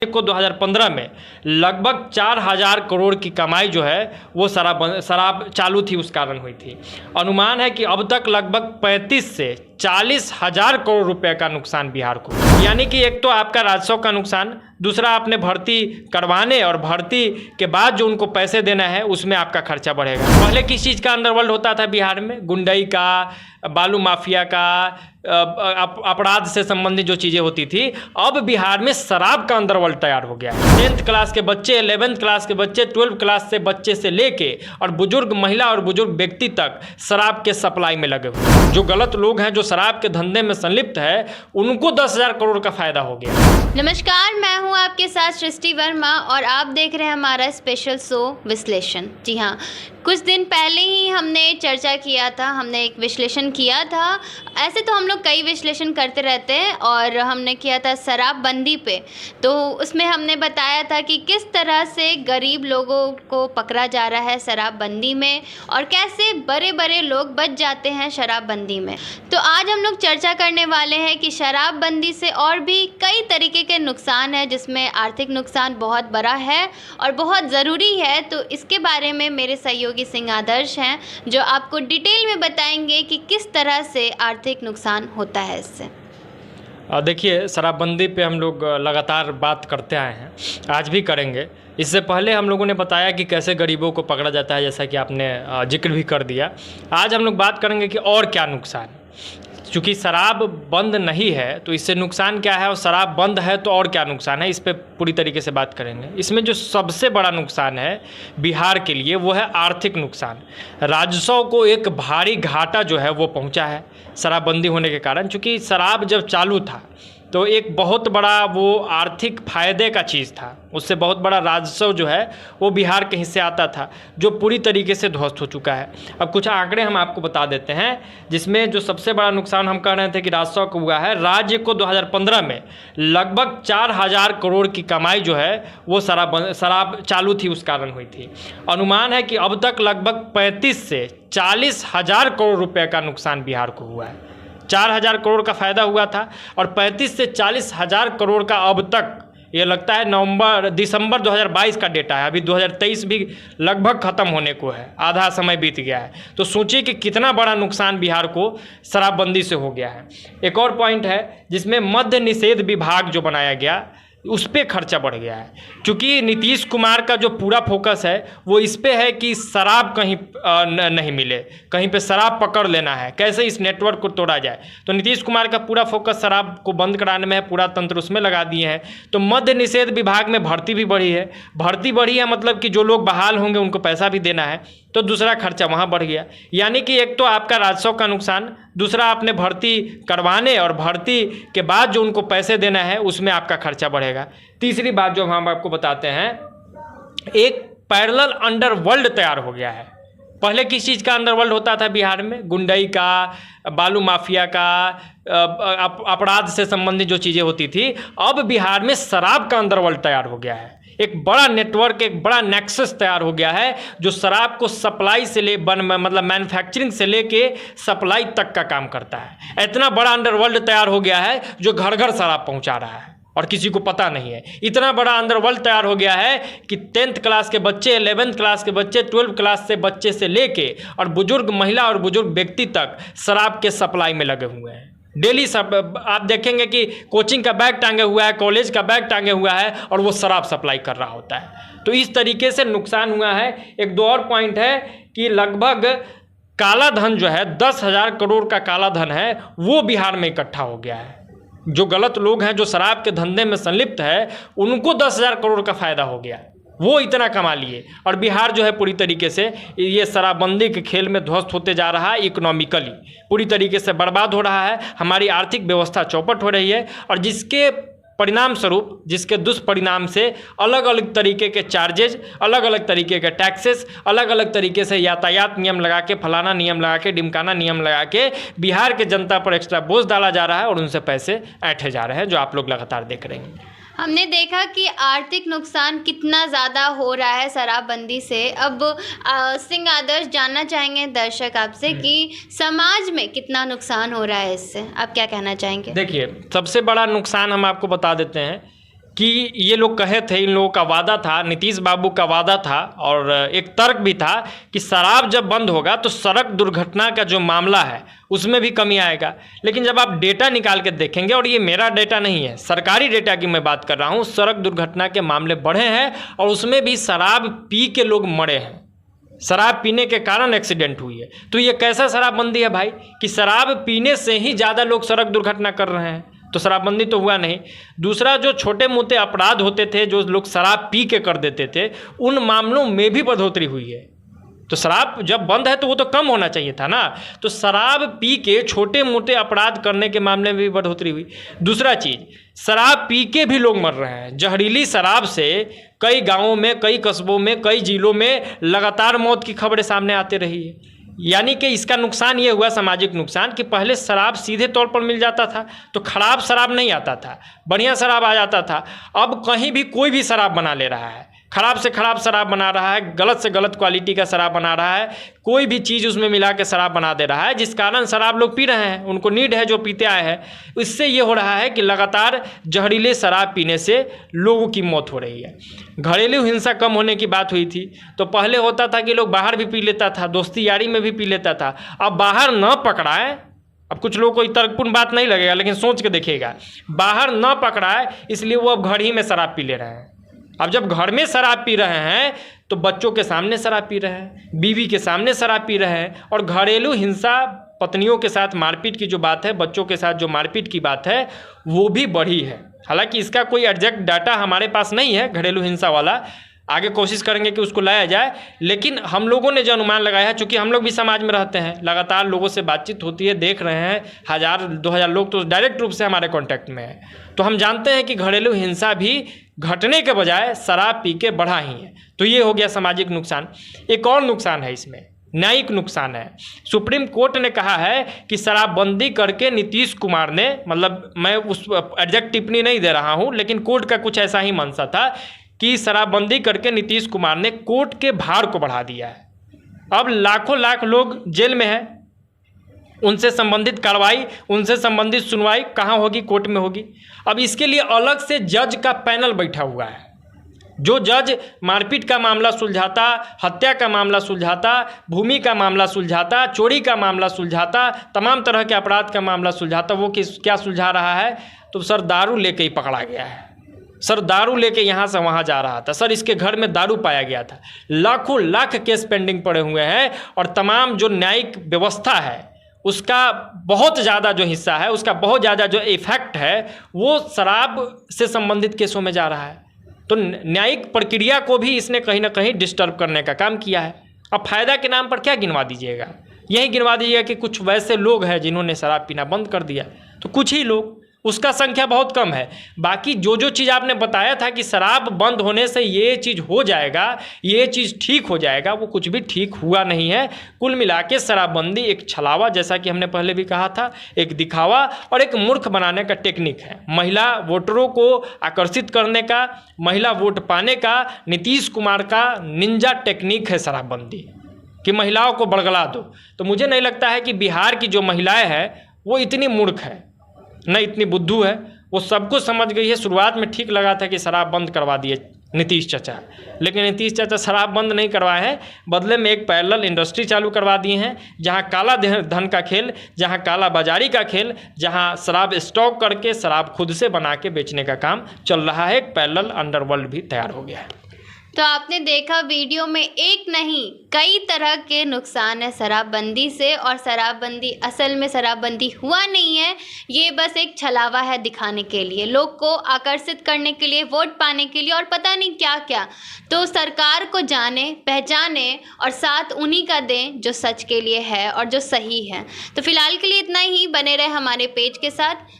को 2015 में लगभग 4,000 करोड़ की कमाई जो है वो शराब चालू थी, उस कारण हुई थी। अनुमान है कि अब तक लगभग 35 से 40,000 करोड़ रुपए का नुकसान बिहार को, यानी कि एक तो आपका राजस्व का नुकसान, दूसरा आपने भर्ती करवाने और भर्ती के बाद जो उनको पैसे देना है उसमें आपका खर्चा बढ़ेगा। पहले किस चीज़ का अंडरवर्ल्ड होता था बिहार में? गुंडई का, बालू माफिया का, अपराध से संबंधित जो चीज़ें होती थी। अब बिहार में शराब का अंडरवर्ल्ड तैयार हो गया है। 10th क्लास के बच्चे, 11th क्लास के बच्चे, 12th क्लास से बच्चे से लेके और बुजुर्ग महिला और बुजुर्ग व्यक्ति तक शराब के सप्लाई में लगे हुए। जो गलत लोग हैं, जो शराब के धंधे में संलिप्त है, उनको 10,000 करोड़ का फायदा हो गया। नमस्कार, मैं हूं आपके साथ सृष्टि वर्मा और आप देख रहे हैं हमारा स्पेशल शो विश्लेषण। जी हाँ, कुछ दिन पहले ही हमने चर्चा किया था, हमने एक विश्लेषण किया था। ऐसे तो हम लोग कई विश्लेषण करते रहते हैं और हमने किया था शराबबंदी पे। तो उसमें हमने बताया था कि किस तरह से गरीब लोगों को पकड़ा जा रहा है शराबबंदी में और कैसे बड़े बड़े लोग बच जाते हैं शराबबंदी में। तो आज हम लोग चर्चा करने वाले हैं कि शराबबंदी से और भी कई तरीके के नुकसान हैं, जिसमें आर्थिक नुकसान बहुत बड़ा है और बहुत ज़रूरी है। तो इसके बारे में मेरे सहयोगी सिंह आदर्श हैं, जो आपको डिटेल में बताएंगे कि किस तरह से आर्थिक नुकसान होता है इससे। देखिए, शराबबंदी पे हम लोग लगातार बात करते आए हैं, आज भी करेंगे। इससे पहले हम लोगों ने बताया कि कैसे गरीबों को पकड़ा जाता है, जैसा कि आपने जिक्र भी कर दिया। आज हम लोग बात करेंगे कि और क्या नुकसान। चूँकि शराब बंद नहीं है तो इससे नुकसान क्या है, और शराब बंद है तो और क्या नुकसान है, इस पर पूरी तरीके से बात करेंगे। इसमें जो सबसे बड़ा नुकसान है बिहार के लिए वो है आर्थिक नुकसान। राजस्व को एक भारी घाटा जो है वो पहुंचा है शराबबंदी होने के कारण। चूँकि शराब जब चालू था तो एक बहुत बड़ा वो आर्थिक फ़ायदे का चीज़ था, उससे बहुत बड़ा राजस्व जो है वो बिहार के हिस्से आता था, जो पूरी तरीके से ध्वस्त हो चुका है। अब कुछ आंकड़े हम आपको बता देते हैं, जिसमें जो सबसे बड़ा नुकसान हम कह रहे थे कि राजस्व को हुआ है। राज्य को 2015 में लगभग 4,000 करोड़ की कमाई जो है वो शराब चालू थी, उस कारण हुई थी। अनुमान है कि अब तक लगभग 35 से 40,000 करोड़ रुपये का नुकसान बिहार को हुआ है। 4,000 करोड़ का फायदा हुआ था और 35 से 40,000 करोड़ का अब तक, ये लगता है दिसंबर 2022 का डेटा है। अभी 2023 भी लगभग ख़त्म होने को है, आधा समय बीत गया है। तो सोचिए कि कितना बड़ा नुकसान बिहार को शराबबंदी से हो गया है। एक और पॉइंट है जिसमें मद्य निषेध विभाग जो बनाया गया उस पर खर्चा बढ़ गया है। क्योंकि नीतीश कुमार का जो पूरा फोकस है वो इस पे है कि शराब कहीं नहीं मिले, कहीं पे शराब पकड़ लेना है, कैसे इस नेटवर्क को तोड़ा जाए। तो नीतीश कुमार का पूरा फोकस शराब को बंद कराने में है, पूरा तंत्र उसमें लगा दिए हैं। तो मद्य निषेध विभाग में भर्ती भी बढ़ी है। भर्ती बढ़ी है मतलब कि जो लोग बहाल होंगे उनको पैसा भी देना है, तो दूसरा खर्चा वहाँ बढ़ गया। यानी कि एक तो आपका राजस्व का नुकसान, दूसरा आपने भर्ती करवाने और भर्ती के बाद जो उनको पैसे देना है उसमें आपका खर्चा बढ़ेगा। तीसरी बात जो हम आपको बताते हैं, एक पैरेलल अंडरवर्ल्ड तैयार हो गया है। पहले किस चीज़ का अंडरवर्ल्ड होता था बिहार में? गुंडई का, बालू माफिया का, अपराध से संबंधित जो चीज़ें होती थी। अब बिहार में शराब का अंडरवर्ल्ड तैयार हो गया है। एक बड़ा नेटवर्क, एक बड़ा नेक्सस तैयार हो गया है, जो शराब को सप्लाई से मतलब मैन्युफैक्चरिंग से लेके सप्लाई तक का काम करता है। इतना बड़ा अंडरवर्ल्ड तैयार हो गया है जो घर घर शराब पहुंचा रहा है और किसी को पता नहीं है। इतना बड़ा अंडरवर्ल्ड तैयार हो गया है कि 10th क्लास के बच्चे, 11th क्लास के बच्चे, 12th क्लास से बच्चे से लेके और बुजुर्ग महिला और बुजुर्ग व्यक्ति तक शराब के सप्लाई में लगे हुए हैं। डेली सब आप देखेंगे कि कोचिंग का बैग टांगे हुआ है, कॉलेज का बैग टांगे हुआ है और वो शराब सप्लाई कर रहा होता है। तो इस तरीके से नुकसान हुआ है। एक दो और पॉइंट है कि लगभग काला धन जो है, 10,000 करोड़ का काला धन है, वो बिहार में इकट्ठा हो गया है। जो गलत लोग हैं, जो शराब के धंधे में संलिप्त है, उनको 10,000 करोड़ का फायदा हो गया। वो इतना कमा लिए और बिहार जो है पूरी तरीके से ये शराबबंदी के खेल में ध्वस्त होते जा रहा है। इकोनॉमिकली पूरी तरीके से बर्बाद हो रहा है, हमारी आर्थिक व्यवस्था चौपट हो रही है और जिसके परिणाम स्वरूप, जिसके दुष्परिणाम से अलग अलग तरीके के चार्जेज, अलग अलग तरीके के टैक्सेस, अलग अलग तरीके से यातायात नियम लगा के, फलाना नियम लगा के, ढिमकाना नियम लगा के बिहार के जनता पर एक्स्ट्रा बोझ डाला जा रहा है और उनसे पैसे ऐंठे जा रहे हैं, जो आप लोग लगातार देख रहे हैं। हमने देखा कि आर्थिक नुकसान कितना ज़्यादा हो रहा है शराबबंदी से। अब सिंह आदर्श जानना चाहेंगे दर्शक आपसे कि समाज में कितना नुकसान हो रहा है इससे, आप क्या कहना चाहेंगे? देखिए, सबसे बड़ा नुकसान हम आपको बता देते हैं कि ये लोग कहे थे, इन लोगों का वादा था, नीतीश बाबू का वादा था और एक तर्क भी था कि शराब जब बंद होगा तो सड़क दुर्घटना का जो मामला है उसमें भी कमी आएगा। लेकिन जब आप डेटा निकाल के देखेंगे, और ये मेरा डेटा नहीं है, सरकारी डेटा की मैं बात कर रहा हूँ, सड़क दुर्घटना के मामले बढ़े हैं और उसमें भी शराब पी के लोग मरे हैं, शराब पीने के कारण एक्सीडेंट हुई है। तो ये कैसा शराबबंदी है भाई कि शराब पीने से ही ज़्यादा लोग सड़क दुर्घटना कर रहे हैं? तो शराबबंदी तो हुआ नहीं। दूसरा, जो छोटे मोटे अपराध होते थे जो लोग शराब पी के कर देते थे, उन मामलों में भी बढ़ोतरी हुई है। तो शराब जब बंद है तो वो तो कम होना चाहिए था ना। तो शराब पी के छोटे मोटे अपराध करने के मामले में भी बढ़ोतरी हुई। दूसरा चीज़, शराब पी के भी लोग मर रहे हैं। जहरीली शराब से कई गाँवों में, कई कस्बों में, कई जिलों में लगातार मौत की खबरें सामने आती रही है। यानी कि इसका नुकसान ये हुआ, सामाजिक नुकसान, कि पहले शराब सीधे तौर पर मिल जाता था तो खराब शराब नहीं आता था, बढ़िया शराब आ जाता था। अब कहीं भी कोई भी शराब बना ले रहा है, खराब से खराब शराब बना रहा है, गलत से गलत क्वालिटी का शराब बना रहा है, कोई भी चीज़ उसमें मिला के शराब बना दे रहा है, जिस कारण शराब लोग पी रहे हैं, उनको नीड है जो पीते आए हैं। इससे ये हो रहा है कि लगातार जहरीले शराब पीने से लोगों की मौत हो रही है। घरेलू हिंसा कम होने की बात हुई थी, तो पहले होता था कि लोग बाहर भी पी लेता था, दोस्ती यारी में भी पी लेता था। अब बाहर न पकड़ाए, अब कुछ लोगों को तर्कपूर्ण बात नहीं लगेगा लेकिन सोच के देखिएगा, बाहर न पकड़ाए इसलिए वो अब घर ही में शराब पी ले रहे हैं। अब जब घर में शराब पी रहे हैं तो बच्चों के सामने शराब पी रहे हैं, बीवी के सामने शराब पी रहे हैं, और घरेलू हिंसा, पत्नियों के साथ मारपीट की जो बात है, बच्चों के साथ जो मारपीट की बात है, वो भी बढ़ी है। हालांकि इसका कोई एग्जैक्ट डाटा हमारे पास नहीं है घरेलू हिंसा वाला, आगे कोशिश करेंगे कि उसको लाया जाए। लेकिन हम लोगों ने जो अनुमान लगाया है, चूँकि हम लोग भी समाज में रहते हैं, लगातार लोगों से बातचीत होती है, देख रहे हैं, 1000-2000 लोग तो डायरेक्ट रूप से हमारे कांटेक्ट में है, तो हम जानते हैं कि घरेलू हिंसा भी घटने के बजाय शराब पी के बढ़ा ही है। तो ये हो गया सामाजिक नुकसान। एक और नुकसान है इसमें, न्यायिक नुकसान है। सुप्रीम कोर्ट ने कहा है कि शराबबंदी करके नीतीश कुमार ने, मतलब मैं उस एग्जैक्ट टिप्पणी नहीं दे रहा हूँ, लेकिन कोर्ट का कुछ ऐसा ही मंशा था कि शराबबंदी करके नीतीश कुमार ने कोर्ट के भार को बढ़ा दिया है। अब लाखों लाख लोग जेल में हैं, उनसे संबंधित कार्रवाई, उनसे संबंधित सुनवाई कहाँ होगी? कोर्ट में होगी। अब इसके लिए अलग से जज का पैनल बैठा हुआ है, जो जज मारपीट का मामला सुलझाता, हत्या का मामला सुलझाता, भूमि का मामला सुलझाता, चोरी का मामला सुलझाता, तमाम तरह के अपराध का मामला सुलझाता, वो क्या सुलझा रहा है? तो सर दारू लेके ही पकड़ा गया है, सर दारू लेके यहाँ से वहाँ जा रहा था, सर इसके घर में दारू पाया गया था। लाखों लाख केस पेंडिंग पड़े हुए हैं, और तमाम जो न्यायिक व्यवस्था है उसका बहुत ज़्यादा जो हिस्सा है, उसका बहुत ज़्यादा जो इफेक्ट है, वो शराब से संबंधित केसों में जा रहा है। तो न्यायिक प्रक्रिया को भी इसने कहीं ना कहीं डिस्टर्ब करने का काम किया है। अब फ़ायदा के नाम पर क्या गिनवा दीजिएगा? यही गिनवा दीजिएगा कि कुछ वैसे लोग हैं जिन्होंने शराब पीना बंद कर दिया, तो कुछ ही लोग, उसका संख्या बहुत कम है। बाकी जो चीज़ आपने बताया था कि शराब बंद होने से ये चीज़ हो जाएगा, ये चीज़ ठीक हो जाएगा, वो कुछ भी ठीक हुआ नहीं है। कुल मिला के शराबबंदी एक छलावा, जैसा कि हमने पहले भी कहा था, एक दिखावा और एक मूर्ख बनाने का टेक्निक है। महिला वोटरों को आकर्षित करने का, महिला वोट पाने का नीतीश कुमार का निंजा टेक्निक है शराबबंदी, कि महिलाओं को बड़गला दो। तो मुझे नहीं लगता है कि बिहार की जो महिलाएँ हैं वो इतनी मूर्ख है, न इतनी बुद्धू है, वो सबको समझ गई है। शुरुआत में ठीक लगा था कि शराब बंद करवा दिए नीतीश चाचा, लेकिन नीतीश चाचा शराब बंद नहीं करवाए हैं, बदले में एक पैरेलल इंडस्ट्री चालू करवा दिए हैं, जहां काला धन का खेल, जहां काला बाजारी का खेल, जहां शराब स्टॉक करके शराब खुद से बना के बेचने का काम चल रहा है। एक पैरेलल अंडरवर्ल्ड भी तैयार हो गया है। तो आपने देखा वीडियो में एक नहीं कई तरह के नुकसान है शराबबंदी से, और शराबबंदी असल में शराबबंदी हुआ नहीं है, ये बस एक छलावा है दिखाने के लिए, लोग को आकर्षित करने के लिए, वोट पाने के लिए और पता नहीं क्या क्या। तो सरकार को जाने, पहचाने और साथ उन्हीं का दें जो सच के लिए है और जो सही है। तो फिलहाल के लिए इतना ही, बने रहे हमारे पेज के साथ।